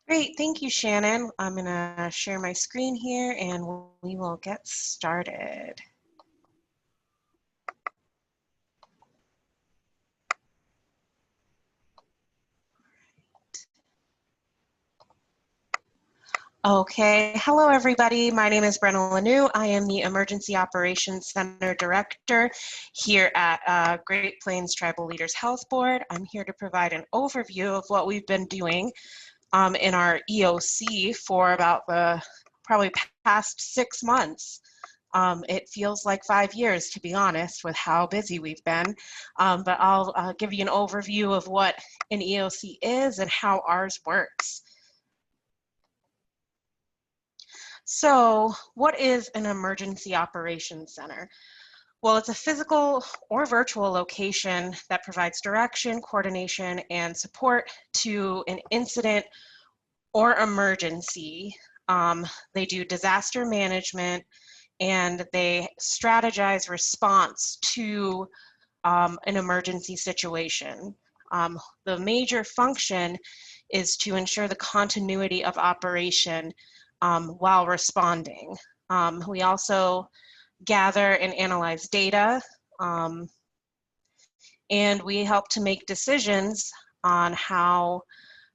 Great, thank you, Shannon. I'm going to share my screen here and we will get started. Okay, hello everybody. My name is Brenna Lanou. I am the Emergency Operations Center Director here at Great Plains Tribal Leaders Health Board. I'm here to provide an overview of what we've been doing in our EOC for about the probably past 6 months. It feels like 5 years, to be honest, with how busy we've been. But I'll give you an overview of what an EOC is and how ours works. So, what is an emergency operations center? Well, it's a physical or virtual location that provides direction, coordination, and support to an incident or emergency. They do disaster management and they strategize response to an emergency situation. The major function is to ensure the continuity of operation while responding. We also gather and analyze data, and we help to make decisions on how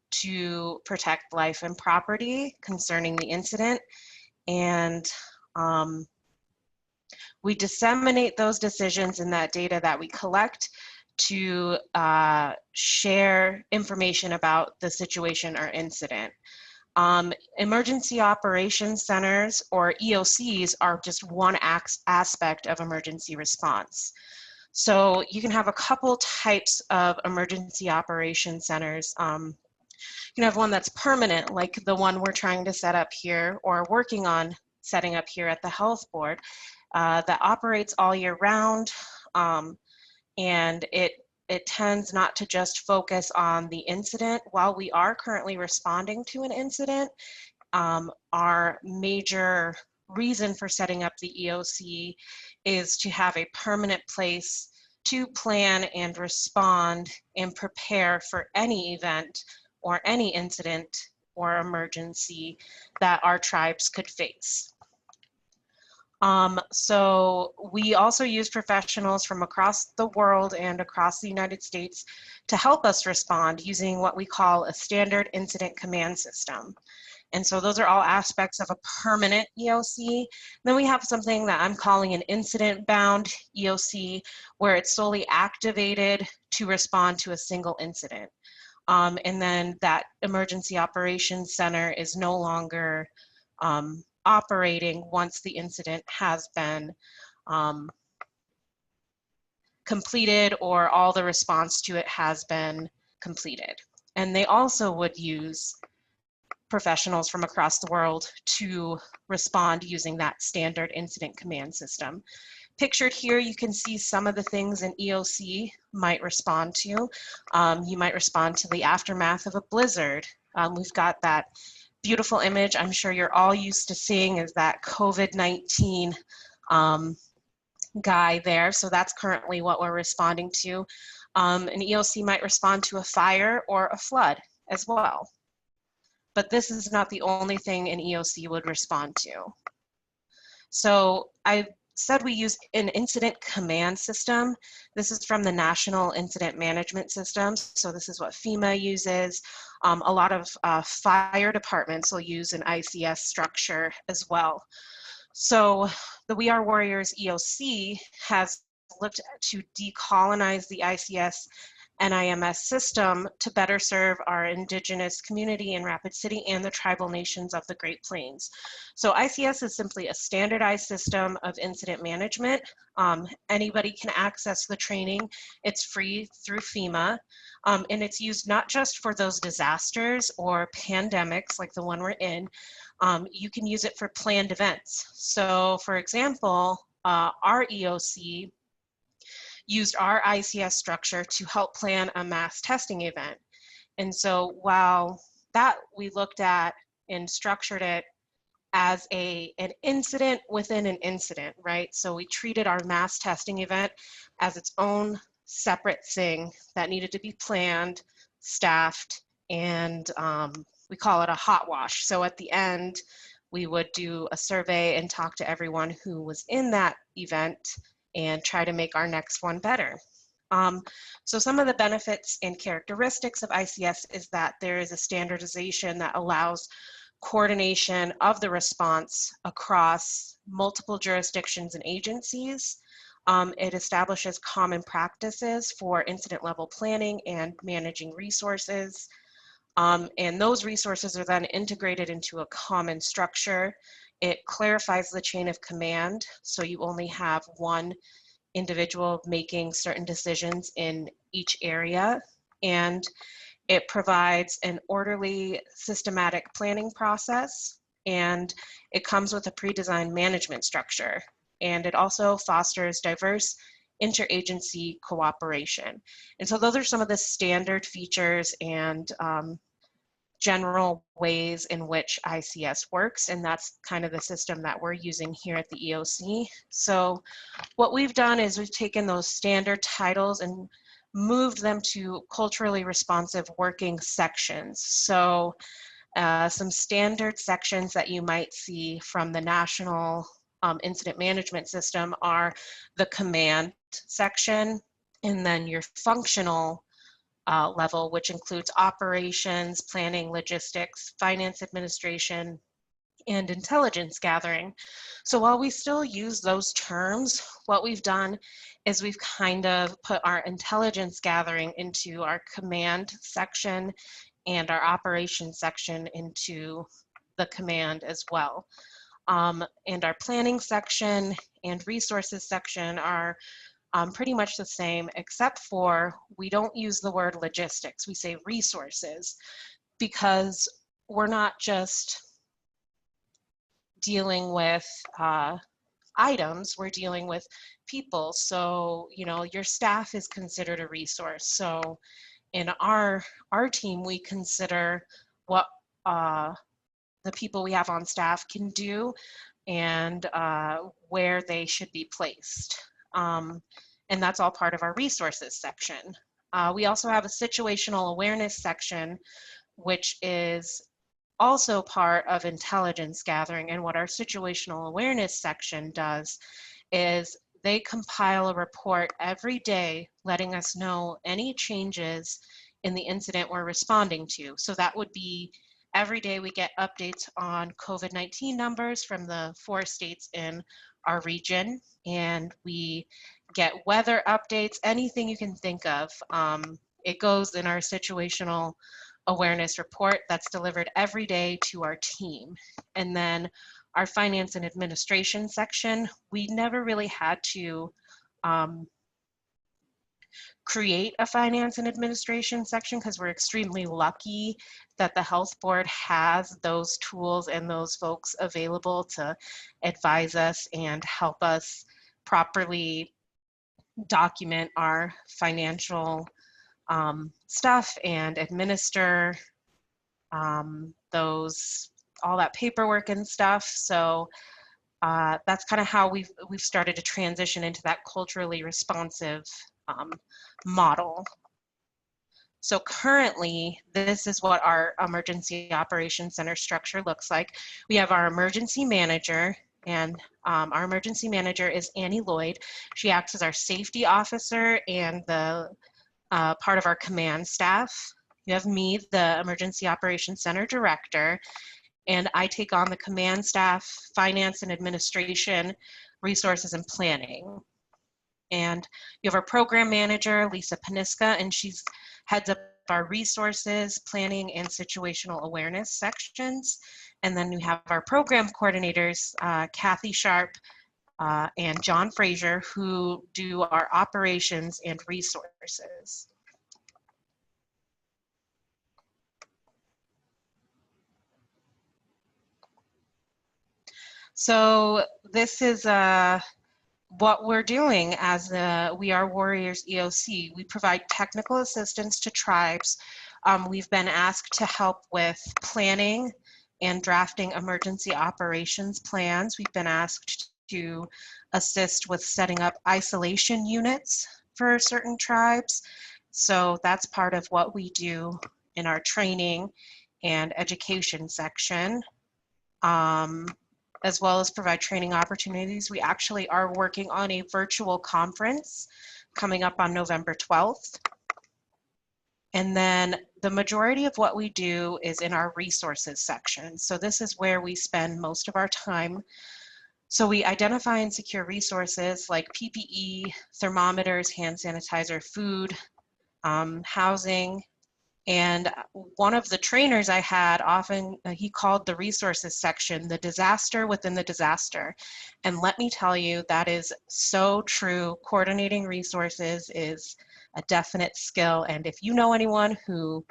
to protect life and property concerning the incident, and we disseminate those decisions and that data that we collect to share information about the situation or incident. Emergency operations centers, or EOCs, are just one aspect of emergency response. So you can have a couple types of emergency operations centers. You can have one that's permanent, like the one we're trying to set up here or working on setting up here at the health board, that operates all year round, and it tends not to just focus on the incident. While we are currently responding to an incident, our major reason for setting up the EOC is to have a permanent place to plan and respond and prepare for any event or any incident or emergency that our tribes could face. So we also use professionals from across the world and across the United States to help us respond using what we call a standard incident command system. And so those are all aspects of a permanent EOC. Then we have something that I'm calling an incident-bound EOC, where it's solely activated to respond to a single incident. And then that emergency operations center is no longer operating once the incident has been completed or all the response to it has been completed. And they also would use professionals from across the world to respond using that standard incident command system. Pictured here, you can see some of the things an EOC might respond to. You might respond to the aftermath of a blizzard. We've got that beautiful image I'm sure you're all used to seeing, is that COVID-19 guy there. So that's currently what we're responding to. An EOC might respond to a fire or a flood as well. But this is not the only thing an EOC would respond to. So I said we use an incident command system. This is from the National Incident Management System. So this is what FEMA uses. A lot of fire departments will use an ICS structure as well. So the We Are Warriors EOC has looked to decolonize the ICS NIMS system to better serve our Indigenous community in Rapid City and the tribal nations of the Great Plains. So ICS is simply a standardized system of incident management. Anybody can access the training. It's free through FEMA, and it's used not just for those disasters or pandemics like the one we're in. You can use it for planned events. So for example, our EOC used our ICS structure to help plan a mass testing event. And so while that we looked at and structured it as an incident within an incident, right? So we treated our mass testing event as its own separate thing that needed to be planned, staffed, and we call it a hot wash. So at the end, we would do a survey and talk to everyone who was in that event and try to make our next one better. So some of the benefits and characteristics of ICS is that there is a standardization that allows coordination of the response across multiple jurisdictions and agencies. It establishes common practices for incident level planning and managing resources. And those resources are then integrated into a common structure. It clarifies the chain of command, so you only have one individual making certain decisions in each area. And it provides an orderly, systematic planning process, and it comes with a pre-designed management structure. And it also fosters diverse interagency cooperation. And so those are some of the standard features and general ways in which ICS works, and that's kind of the system that we're using here at the EOC. So what we've done is we've taken those standard titles and moved them to culturally responsive working sections. So some standard sections that you might see from the National Incident Management System are the command section, and then your functional level, which includes operations, planning, logistics, finance administration, and intelligence gathering. So while we still use those terms, what we've done is we've kind of put our intelligence gathering into our command section and our operations section into the command as well. And our planning section and resources section are pretty much the same, except for we don't use the word logistics. We say resources, because we're not just dealing with items, we're dealing with people. So, you know, your staff is considered a resource. So in our team, we consider what the people we have on staff can do and where they should be placed. And that's all part of our resources section. We also have a situational awareness section, which is also part of intelligence gathering. And what our situational awareness section does is they compile a report every day letting us know any changes in the incident we're responding to. So that would be every day we get updates on COVID-19 numbers from the 4 states in our region, and we get weather updates, anything you can think of. It goes in our situational awareness report that's delivered every day to our team. And then our finance and administration section, we never really had to create a finance and administration section because we're extremely lucky that the health board has those tools and those folks available to advise us and help us properly document our financial stuff and administer all that paperwork and stuff. So that's kind of how we've started to transition into that culturally responsive model. So currently, this is what our Emergency Operations Center structure looks like. We have our emergency manager, and our emergency manager is Annie Lloyd. She acts as our safety officer and the part of our command staff. You have me, the Emergency Operations Center director, and I take on the command staff, finance and administration, resources and planning. And you have our program manager, Lisa Paniska, and she's heads up our resources, planning, and situational awareness sections. And then we have our program coordinators, Kathy Sharp and John Frazier, who do our operations and resources. So this is what we're doing as We Are Warriors EOC. We provide technical assistance to tribes. We've been asked to help with planning and drafting emergency operations plans. We've been asked to assist with setting up isolation units for certain tribes. So that's part of what we do in our training. and education section, as well as provide training opportunities. We actually are working on a virtual conference coming up on November 12th. And then the majority of what we do is in our resources section. So this is where we spend most of our time. So we identify and secure resources like PPE, thermometers, hand sanitizer, food, housing. And one of the trainers I had often, he called the resources section the disaster within the disaster. And let me tell you, that is so true. Coordinating resources is a definite skill. And if you know anyone who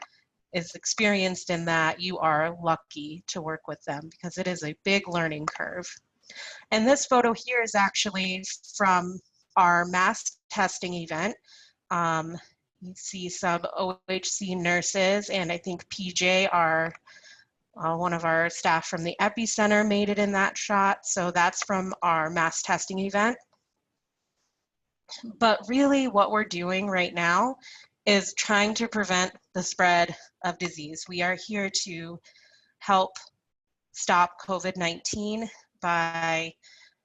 is experienced in that, you are lucky to work with them because it is a big learning curve. And this photo here is actually from our mass testing event. You see some OHC nurses, and I think PJ, one of our staff from the epicenter, made it in that shot. So that's from our mass testing event. But really what we're doing right now is trying to prevent the spread of disease. We are here to help stop COVID-19 by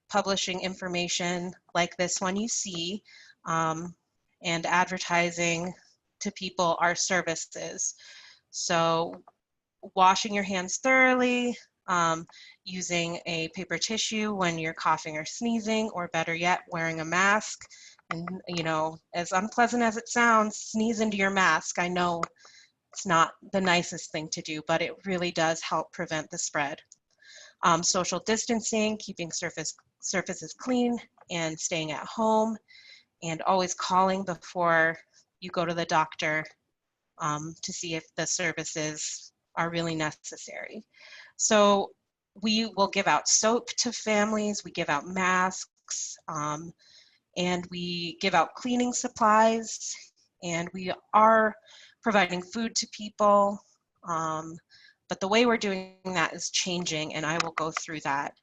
publishing information like this one you see, and advertising to people our services. So washing your hands thoroughly, using a paper tissue when you're coughing or sneezing, or better yet, wearing a mask. And you know, as unpleasant as it sounds, sneeze into your mask. I know it's not the nicest thing to do, but it really does help prevent the spread. Social distancing, keeping surfaces clean, and staying at home, and always calling before you go to the doctor to see if the services are really necessary. So we will give out soap to families, we give out masks, and we give out cleaning supplies, and we are providing food to people. But the way we're doing that is changing, and I will go through that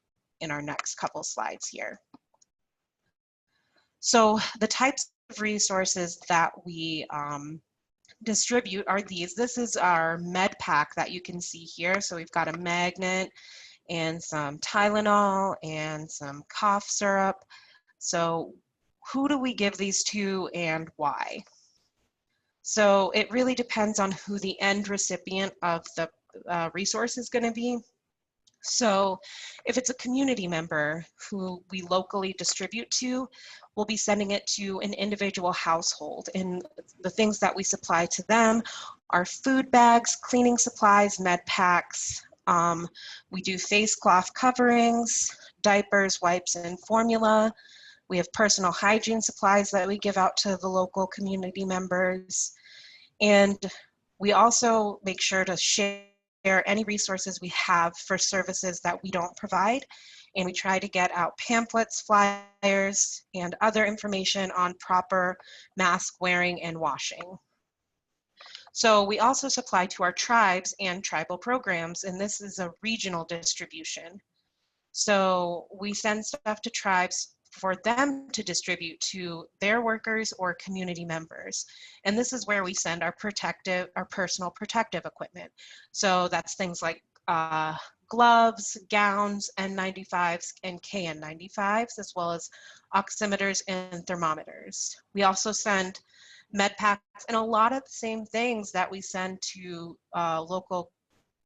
in our next couple slides here. So the types of resources that we distribute are these. This is our med pack that you can see here. So we've got a magnet and some Tylenol and some cough syrup. So who do we give these to and why? So it really depends on who the end recipient of the resource is going to be. So if it's a community member who we locally distribute to, we'll be sending it to an individual household. And the things that we supply to them are food bags, cleaning supplies, med packs. We do face cloth coverings, diapers, wipes, and formula. We have personal hygiene supplies that we give out to the local community members. And we also make sure to share any resources we have for services that we don't provide. And we try to get out pamphlets, flyers, and other information on proper mask wearing and washing. So we also supply to our tribes and tribal programs, and this is a regional distribution. So we send stuff to tribes for them to distribute to their workers or community members. And this is where we send our personal protective equipment. So that's things like gloves, gowns, N95s, and KN95s, as well as oximeters and thermometers. We also send med packs and a lot of the same things that we send to local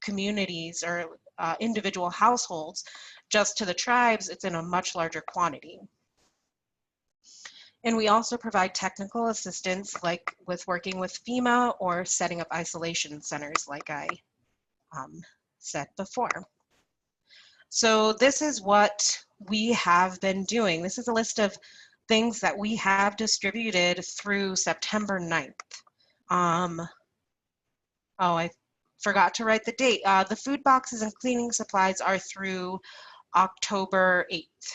communities or individual households. Just to the tribes, it's in a much larger quantity. And we also provide technical assistance, like with working with FEMA or setting up isolation centers, like I said before. So this is what we have been doing. This is a list of things that we have distributed through September 9th. Oh, I forgot to write the date. The food boxes and cleaning supplies are through October 8th.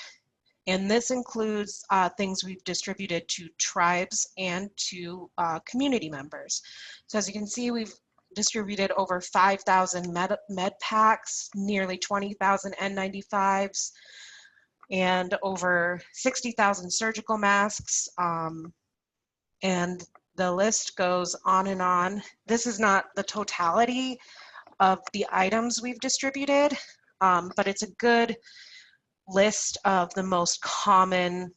And this includes things we've distributed to tribes and to community members. So as you can see, we've distributed over 5,000 med packs, nearly 20,000 N95s, and over 60,000 surgical masks. And the list goes on and on. This is not the totality of the items we've distributed, but it's a good list of the most commonly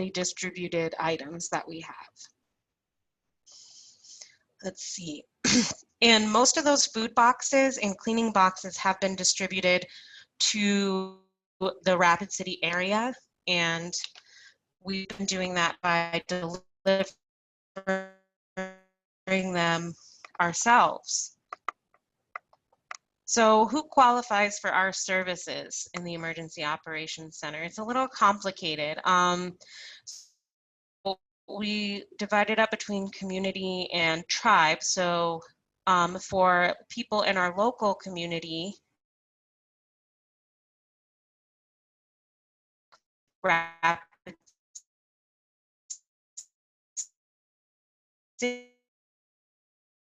distributed items that we have. Let's see. And most of those food boxes and cleaning boxes have been distributed to the Rapid City area, and we've been doing that by delivering them ourselves. So who qualifies for our services in the Emergency Operations Center? It's a little complicated. We divided up between community and tribe. So for people in our local community, Rapid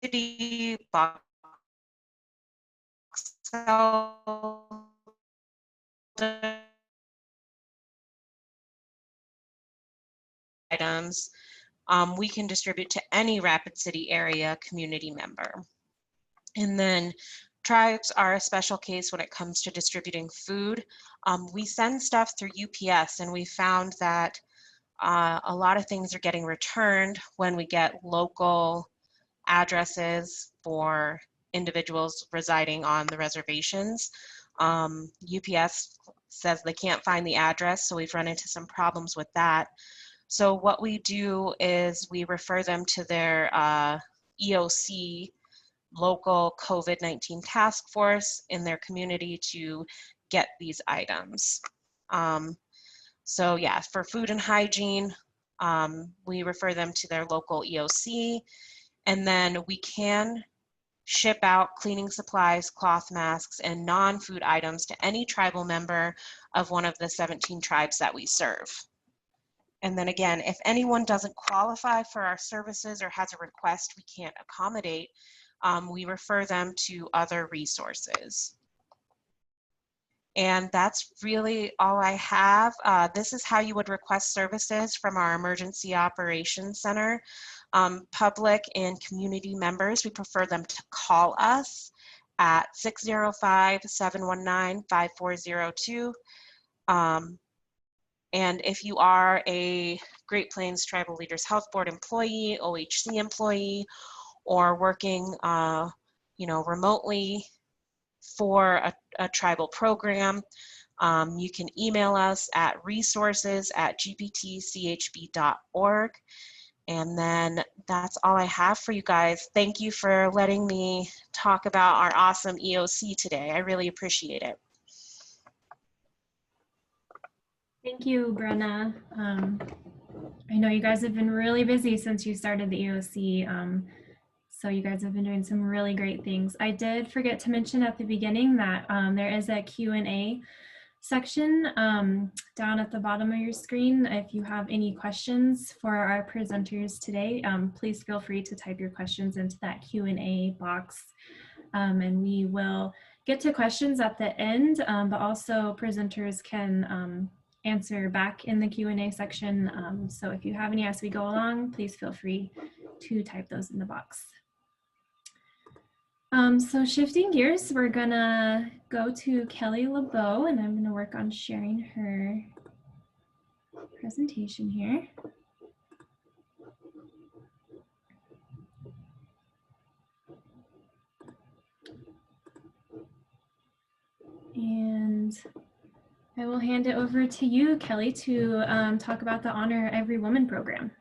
City, box items, we can distribute to any Rapid City area community member. And then tribes are a special case when it comes to distributing food. We send stuff through UPS, and we found that a lot of things are getting returned when we get local addresses for individuals residing on the reservations. UPS says they can't find the address, so we've run into some problems with that. So what we do is we refer them to their EOC, local COVID-19 task force in their community to get these items. So yeah, for food and hygiene, we refer them to their local EOC, and then we can ship out cleaning supplies, cloth masks, and non-food items to any tribal member of one of the 17 tribes that we serve. And then again, if anyone doesn't qualify for our services or has a request we can't accommodate, we refer them to other resources. And that's really all I have. This is how you would request services from our Emergency Operations Center. Public and community members, we prefer them to call us at 605-719-5402. And if you are a Great Plains Tribal Leaders Health Board employee, OHC employee, or working remotely for a tribal program, you can email us at resources@gptchb.org. And then that's all I have for you guys. Thank you for letting me talk about our awesome EOC today. I really appreciate it. Thank you, Brenna. I know you guys have been really busy since you started the EOC. So you guys have been doing some really great things. I did forget to mention at the beginning that there is a Q&A section down at the bottom of your screen. If you have any questions for our presenters today, please feel free to type your questions into that Q&A box. And we will get to questions at the end, but also presenters can answer back in the Q&A section. So if you have any as we go along, please feel free to type those in the box. So shifting gears, we're gonna go to Kelley LeBeaux, and I'm gonna work on sharing her presentation here. And I will hand it over to you, Kelley, to talk about the Honor Every Woman program.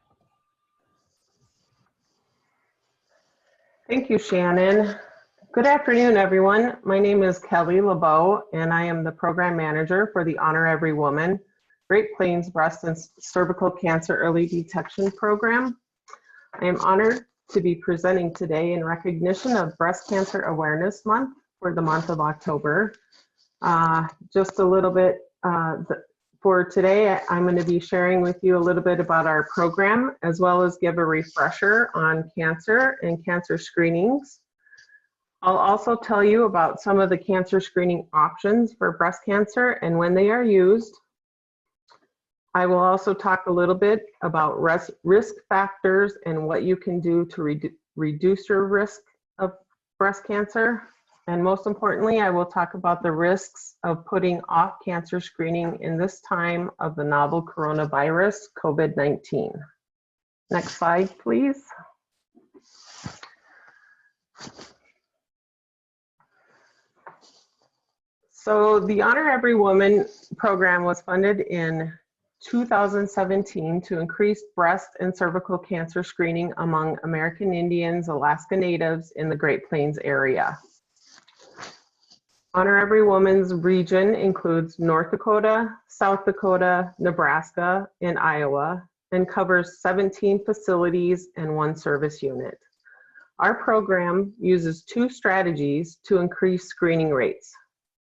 Thank you, Shannon. Good afternoon, everyone. My name is Kelley LeBeaux, and I am the program manager for the Honor Every Woman Great Plains Breast and Cervical Cancer Early Detection Program. I am honored to be presenting today in recognition of Breast Cancer Awareness Month for the month of October. Just a little bit for today, I'm going to be sharing with you a little bit about our program, as well as give a refresher on cancer and cancer screenings. I'll also tell you about some of the cancer screening options for breast cancer and when they are used. I will also talk a little bit about risk factors and what you can do to reduce your risk of breast cancer. And most importantly, I will talk about the risks of putting off cancer screening in this time of the novel coronavirus, COVID-19. Next slide, please. So the Honor Every Woman program was funded in 2017 to increase breast and cervical cancer screening among American Indians, Alaska Natives in the Great Plains area. Honor Every Woman's region includes North Dakota, South Dakota, Nebraska, and Iowa, and covers 17 facilities and 1 service unit. Our program uses 2 strategies to increase screening rates: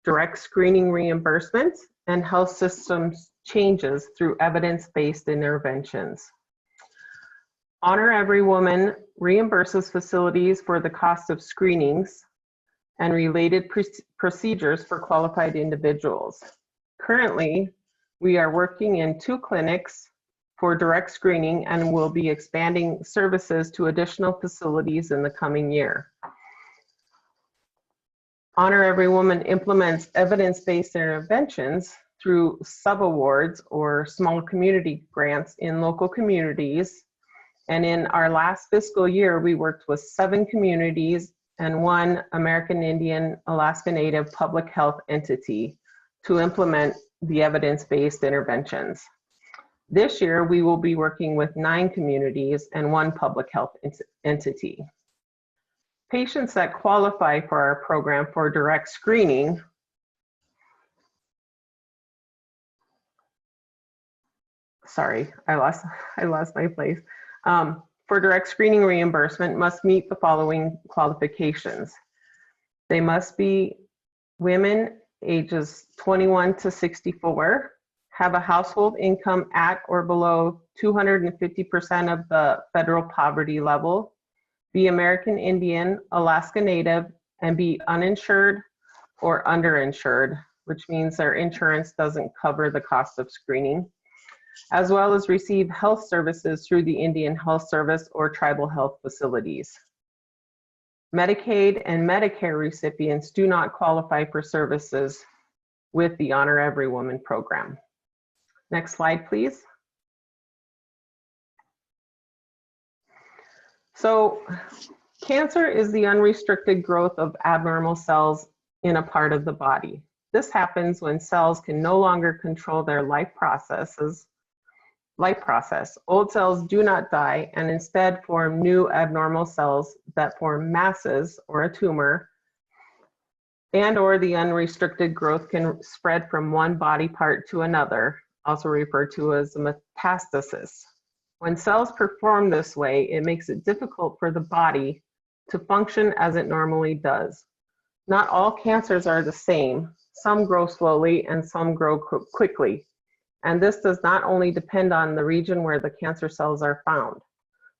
direct screening reimbursement and health systems changes through evidence-based interventions. Honor Every Woman reimburses facilities for the cost of screenings and related procedures for qualified individuals. Currently, we are working in 2 clinics for direct screening and will be expanding services to additional facilities in the coming year. Honor Every Woman implements evidence-based interventions through subawards or small community grants in local communities. And in our last fiscal year, we worked with 7 communities and 1 American Indian Alaska Native public health entity to implement the evidence-based interventions. This year, we will be working with 9 communities and 1 public health entity. Patients that qualify for our program for direct screening I lost my place. For direct screening reimbursement must meet the following qualifications. They must be women ages 21 to 64, have a household income at or below 250% of the federal poverty level, be American Indian, Alaska Native, and be uninsured or underinsured, which means their insurance doesn't cover the cost of screening, as well as receive health services through the Indian Health Service or tribal health facilities. Medicaid and Medicare recipients do not qualify for services with the Honor Every Woman program. Next slide, please. So, cancer is the unrestricted growth of abnormal cells in a part of the body. This happens when cells can no longer control their life process. Old cells do not die and instead form new abnormal cells that form masses or a tumor, and or the unrestricted growth can spread from one body part to another, also referred to as a metastasis. When cells perform this way, it makes it difficult for the body to function as it normally does. Not all cancers are the same. Some grow slowly and some grow quickly. And this does not only depend on the region where the cancer cells are found.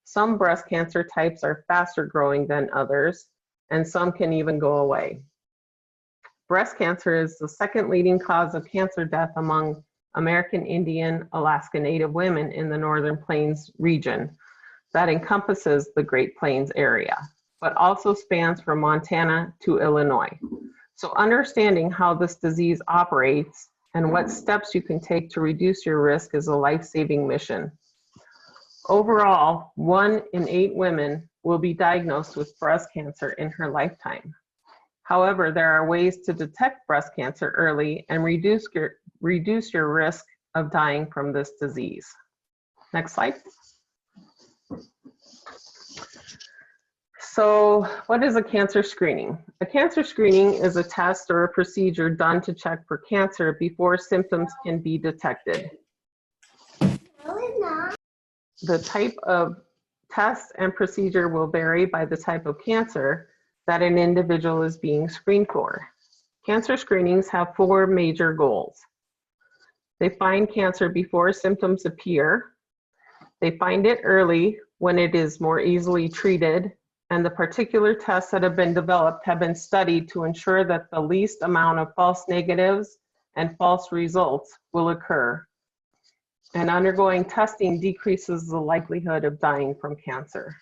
Some breast cancer types are faster growing than others, and some can even go away. Breast cancer is the 2nd leading cause of cancer death among American Indian, Alaska Native women in the Northern Plains region that encompasses the Great Plains area, but also spans from Montana to Illinois. So understanding how this disease operates and what steps you can take to reduce your risk is a life-saving mission. Overall, 1 in 8 women will be diagnosed with breast cancer in her lifetime. However, there are ways to detect breast cancer early and reduce your risk of dying from this disease. Next slide. So what is a cancer screening? A cancer screening is a test or a procedure done to check for cancer before symptoms can be detected. The type of test and procedure will vary by the type of cancer that an individual is being screened for. Cancer screenings have 4 major goals. They find cancer before symptoms appear. They find it early when it is more easily treated, and the particular tests that have been developed have been studied to ensure that the least amount of false negatives and false results will occur. And undergoing testing decreases the likelihood of dying from cancer.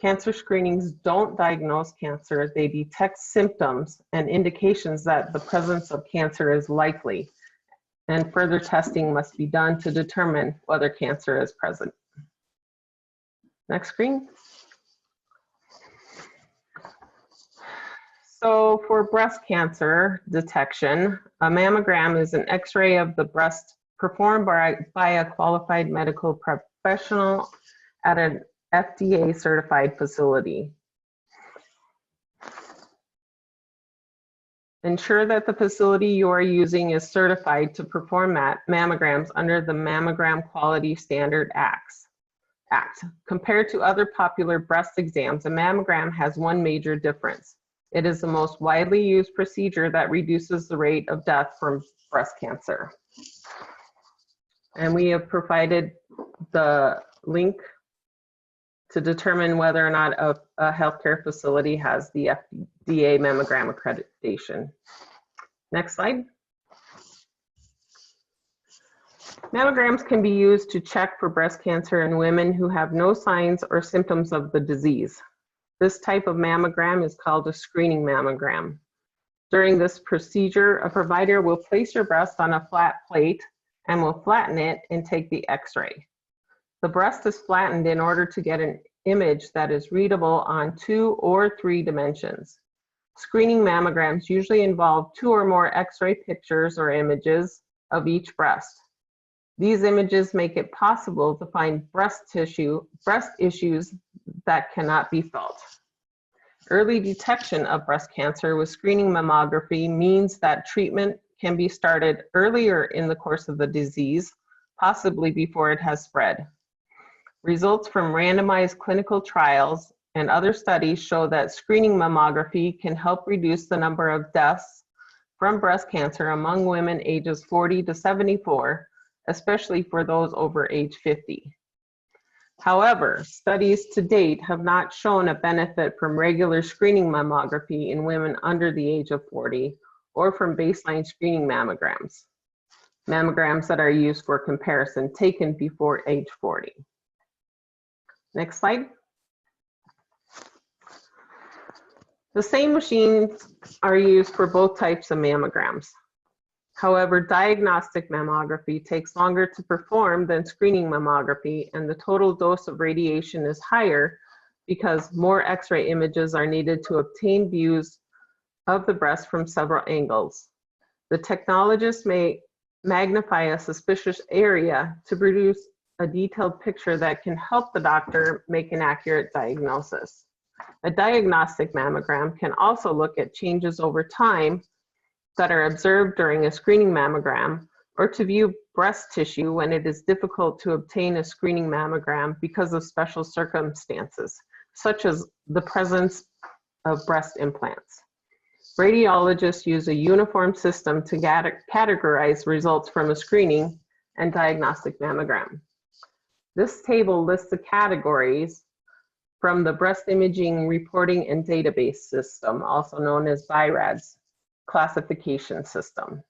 Cancer screenings don't diagnose cancer, they detect symptoms and indications that the presence of cancer is likely, and further testing must be done to determine whether cancer is present. Next screen. So for breast cancer detection, a mammogram is an X-ray of the breast performed by a qualified medical professional at an FDA certified facility. Ensure that the facility you are using is certified to perform mammograms under the Mammogram Quality Standard Act. Compared to other popular breast exams, a mammogram has one major difference. It is the most widely used procedure that reduces the rate of death from breast cancer. And we have provided the link to determine whether or not a healthcare facility has the FDA mammogram accreditation. Next slide. Mammograms can be used to check for breast cancer in women who have no signs or symptoms of the disease. This type of mammogram is called a screening mammogram. During this procedure, a provider will place your breast on a flat plate and will flatten it and take the X-ray. The breast is flattened in order to get an image that is readable on 2 or 3 dimensions. Screening mammograms usually involve 2 or more X-ray pictures or images of each breast. These images make it possible to find breast issues that cannot be felt. Early detection of breast cancer with screening mammography means that treatment can be started earlier in the course of the disease, possibly before it has spread. Results from randomized clinical trials and other studies show that screening mammography can help reduce the number of deaths from breast cancer among women ages 40 to 74, especially for those over age 50. However, studies to date have not shown a benefit from regular screening mammography in women under the age of 40 or from baseline screening mammograms that are used for comparison taken before age 40. Next slide. The same machines are used for both types of mammograms. However, diagnostic mammography takes longer to perform than screening mammography, and the total dose of radiation is higher because more X-ray images are needed to obtain views of the breast from several angles. The technologist may magnify a suspicious area to produce a detailed picture that can help the doctor make an accurate diagnosis. A diagnostic mammogram can also look at changes over time that are observed during a screening mammogram, or to view breast tissue when it is difficult to obtain a screening mammogram because of special circumstances, such as the presence of breast implants. Radiologists use a uniform system to categorize results from a screening and diagnostic mammogram. This table lists the categories from the Breast Imaging Reporting and Database System, also known as BI-RADS classification system.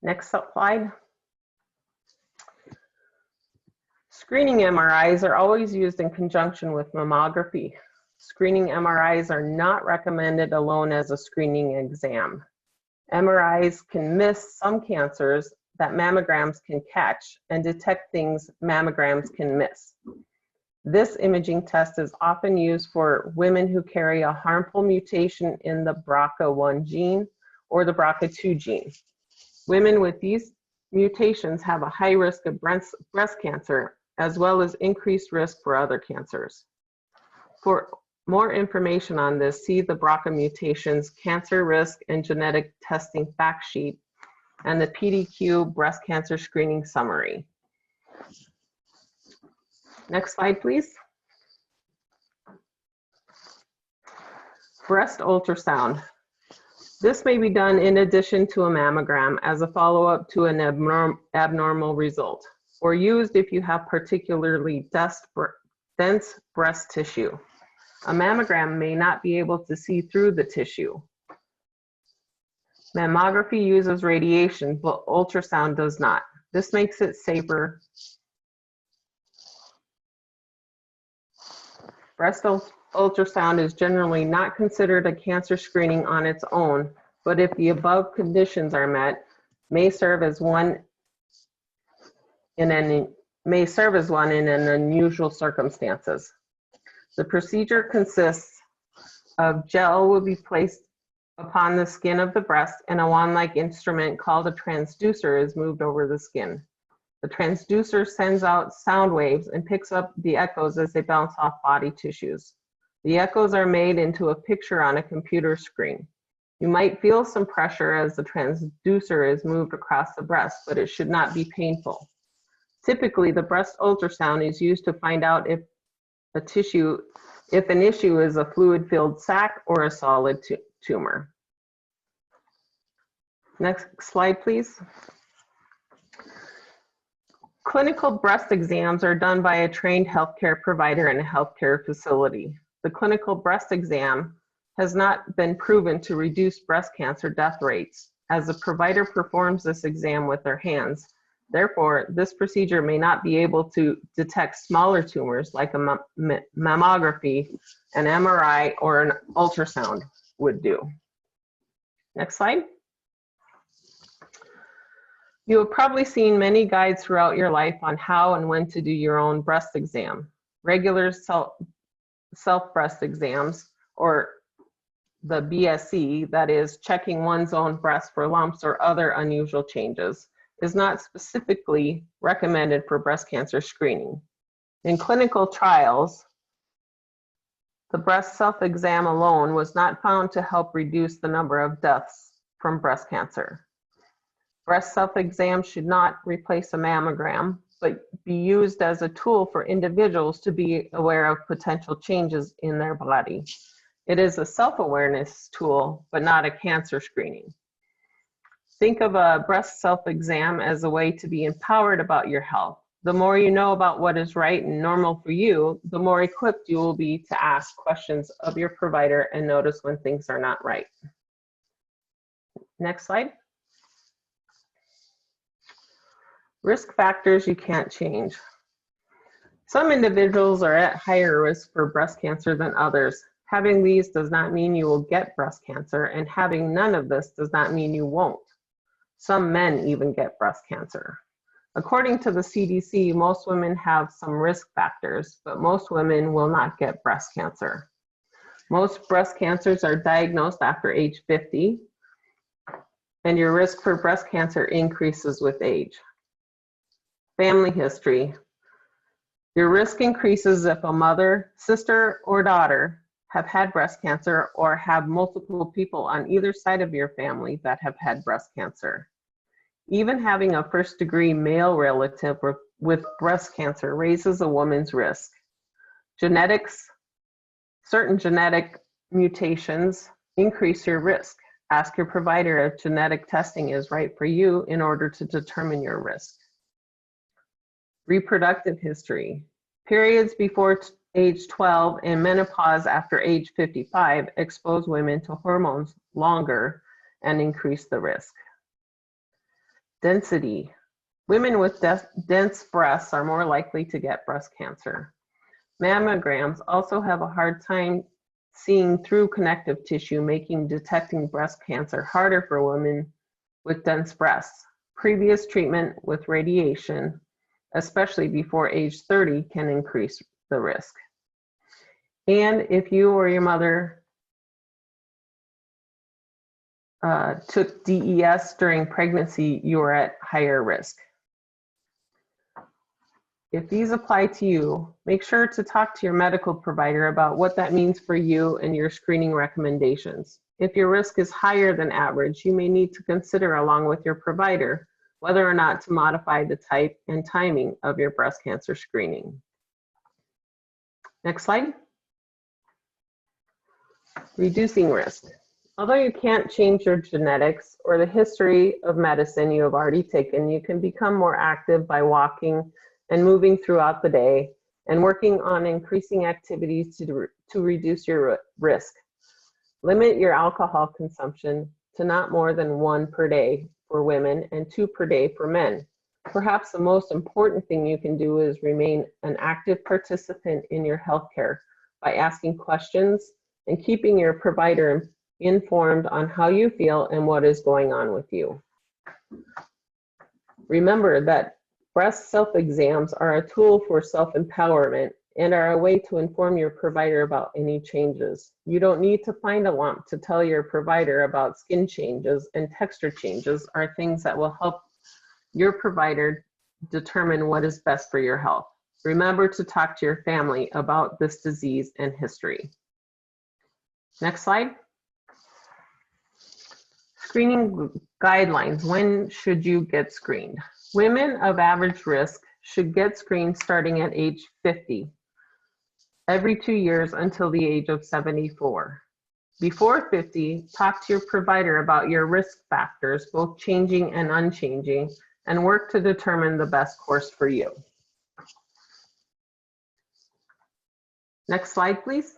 Next slide. Screening MRIs are always used in conjunction with mammography. Screening MRIs are not recommended alone as a screening exam. MRIs can miss some cancers that mammograms can catch and detect things mammograms can miss. This imaging test is often used for women who carry a harmful mutation in the BRCA1 gene or the BRCA2 gene. Women with these mutations have a high risk of breast cancer, as well as increased risk for other cancers. For more information on this, see the BRCA mutations cancer risk and genetic testing fact sheet and the PDQ breast cancer screening summary. Next slide, please. Breast ultrasound. This may be done in addition to a mammogram as a follow-up to an abnormal result, or used if you have particularly dense breast tissue. A mammogram may not be able to see through the tissue. Mammography uses radiation, but ultrasound does not. This makes it safer Breast ultrasound is generally not considered a cancer screening on its own, but if the above conditions are met, may serve as one in an unusual circumstances. The procedure consists of gel will be placed upon the skin of the breast, and a wand-like instrument called a transducer is moved over the skin. The transducer sends out sound waves and picks up the echoes as they bounce off body tissues. The echoes are made into a picture on a computer screen. You might feel some pressure as the transducer is moved across the breast, but it should not be painful. Typically, the breast ultrasound is used to find out if an issue is a fluid-filled sac or a solid tumor. Next slide, please. Clinical breast exams are done by a trained healthcare provider in a healthcare facility. The clinical breast exam has not been proven to reduce breast cancer death rates, as the provider performs this exam with their hands. Therefore, this procedure may not be able to detect smaller tumors like a mammography, an MRI, or an ultrasound would do. Next slide. You have probably seen many guides throughout your life on how and when to do your own breast exam. Regular self breast exams, or the BSE, that is checking one's own breast for lumps or other unusual changes, is not specifically recommended for breast cancer screening. In clinical trials, the breast self-exam alone was not found to help reduce the number of deaths from breast cancer. Breast self-exam should not replace a mammogram, but be used as a tool for individuals to be aware of potential changes in their body. It is a self-awareness tool, but not a cancer screening. Think of a breast self-exam as a way to be empowered about your health. The more you know about what is right and normal for you, the more equipped you will be to ask questions of your provider and notice when things are not right. Next slide. Risk factors you can't change. Some individuals are at higher risk for breast cancer than others. Having these does not mean you will get breast cancer, and having none of this does not mean you won't. Some men even get breast cancer. According to the CDC, most women have some risk factors, but most women will not get breast cancer. Most breast cancers are diagnosed after age 50, and your risk for breast cancer increases with age. Family history. Your risk increases if a mother, sister, or daughter have had breast cancer or have multiple people on either side of your family that have had breast cancer. Even having a first-degree male relative with breast cancer raises a woman's risk. Genetics, certain genetic mutations increase your risk. Ask your provider if genetic testing is right for you in order to determine your risk. Reproductive history. Periods before age 12 and menopause after age 55 expose women to hormones longer and increase the risk. Density. Women with dense breasts are more likely to get breast cancer. Mammograms also have a hard time seeing through connective tissue, making detecting breast cancer harder for women with dense breasts. Previous treatment with radiation, especially before age 30, can increase the risk. And if you or your mother took DES during pregnancy, you are at higher risk. If these apply to you, make sure to talk to your medical provider about what that means for you and your screening recommendations. If your risk is higher than average, you may need to consider, along with your provider, whether or not to modify the type and timing of your breast cancer screening. Next slide. Reducing risk. Although you can't change your genetics or the history of medicine you have already taken, you can become more active by walking and moving throughout the day and working on increasing activities to reduce your risk. Limit your alcohol consumption to not more than 1 per day for women and 2 per day for men. Perhaps the most important thing you can do is remain an active participant in your healthcare, by asking questions and keeping your provider informed on how you feel and what is going on with you. Remember that breast self-exams are a tool for self-empowerment and are a way to inform your provider about any changes. You don't need to find a lump to tell your provider about skin changes, and texture changes are things that will help your provider determine what is best for your health. Remember to talk to your family about this disease and history. Next slide. Screening guidelines. When should you get screened? Women of average risk should get screened starting at age 50, every 2 years until the age of 74. Before 50, talk to your provider about your risk factors, both changing and unchanging, and work to determine the best course for you. Next slide, please.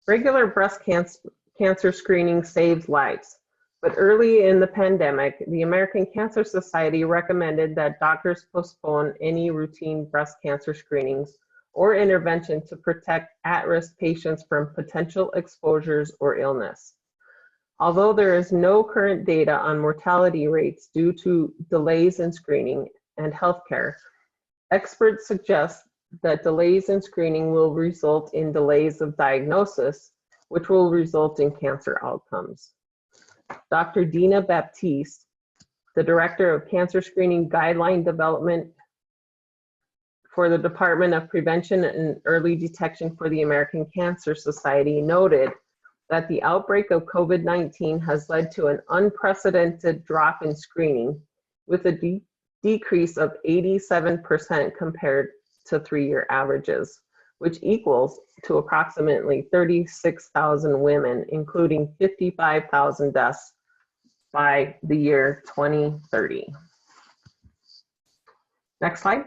Regular breast cancer screening saves lives, but early in the pandemic, the American Cancer Society recommended that doctors postpone any routine breast cancer screenings or intervention to protect at-risk patients from potential exposures or illness. Although there is no current data on mortality rates due to delays in screening and healthcare, experts suggest that delays in screening will result in delays of diagnosis, which will result in cancer outcomes. Dr. Dina Baptiste, the Director of Cancer Screening Guideline Development for the Department of Prevention and Early Detection for the American Cancer Society, noted that the outbreak of COVID-19 has led to an unprecedented drop in screening, with a decrease of 87% compared to 3-year averages, which equals to approximately 36,000 women, including 55,000 deaths by the year 2030. Next slide.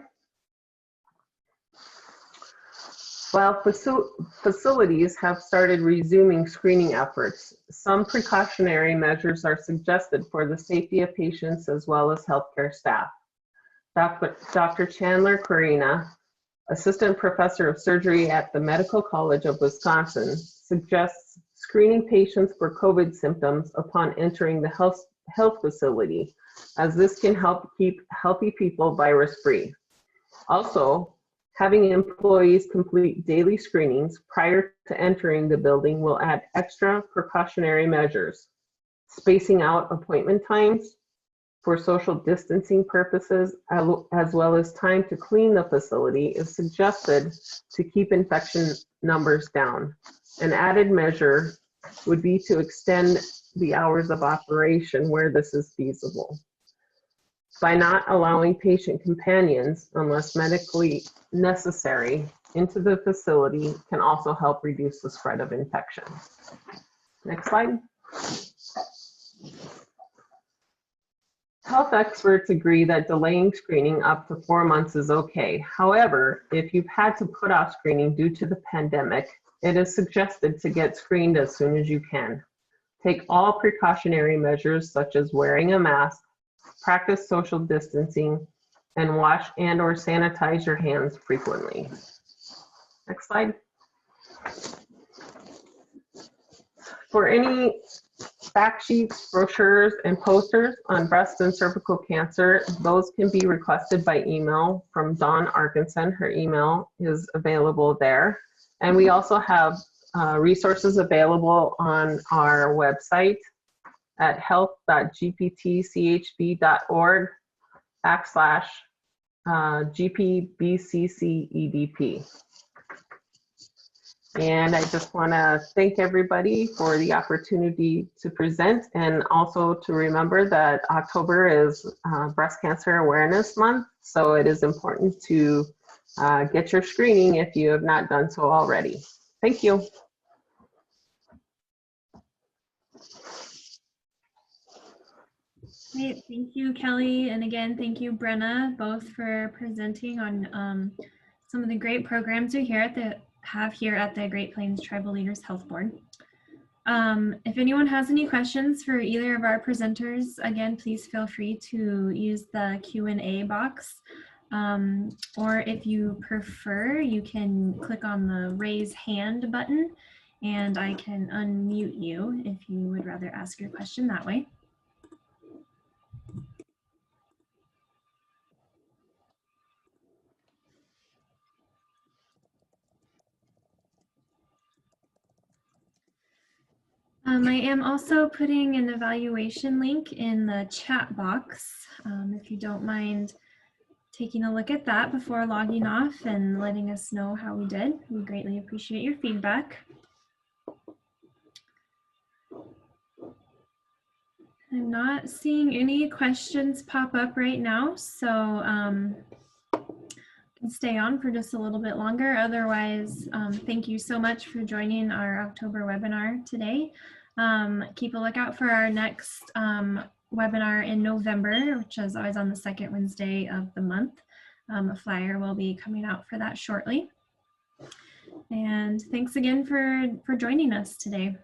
While facilities have started resuming screening efforts, some precautionary measures are suggested for the safety of patients as well as healthcare staff. Dr. Chandler Corina, Assistant Professor of Surgery at the Medical College of Wisconsin, suggests screening patients for COVID symptoms upon entering the health facility, as this can help keep healthy people virus-free. Also, having employees complete daily screenings prior to entering the building will add extra precautionary measures. Spacing out appointment times for social distancing purposes, as well as time to clean the facility, is suggested to keep infection numbers down. An added measure would be to extend the hours of operation where this is feasible. By not allowing patient companions, unless medically necessary, into the facility can also help reduce the spread of infection. Next slide. Health experts agree that delaying screening up to 4 months is okay. However, if you've had to put off screening due to the pandemic, it is suggested to get screened as soon as you can. Take all precautionary measures such as wearing a mask, practice social distancing, and wash and/or sanitize your hands frequently. Next slide. For any fact sheets, brochures, and posters on breast and cervical cancer, those can be requested by email from Dawn Arkinson. Her email is available there. And we also have resources available on our website at health.gptchb.org/GPBCCEDP. And I just want to thank everybody for the opportunity to present, and also to remember that October is Breast Cancer Awareness Month, so it is important to get your screening if you have not done so already. Thank you. Great, thank you, Kelley, and again, thank you, Brenna, both for presenting on some of the great programs we have here at the Great Plains Tribal Leaders Health Board. If anyone has any questions for either of our presenters, again, please feel free to use the Q&A box Or if you prefer, you can click on the raise hand button and I can unmute you if you would rather ask your question that way. I am also putting an evaluation link in the chat box. If you don't mind taking a look at that before logging off and letting us know how we did, we greatly appreciate your feedback. I'm not seeing any questions pop up right now, so can stay on for just a little bit longer. Otherwise, thank you so much for joining our October webinar today. Keep a lookout for our next webinar in November, which is always on the second Wednesday of the month. A flyer will be coming out for that shortly. And thanks again for joining us today.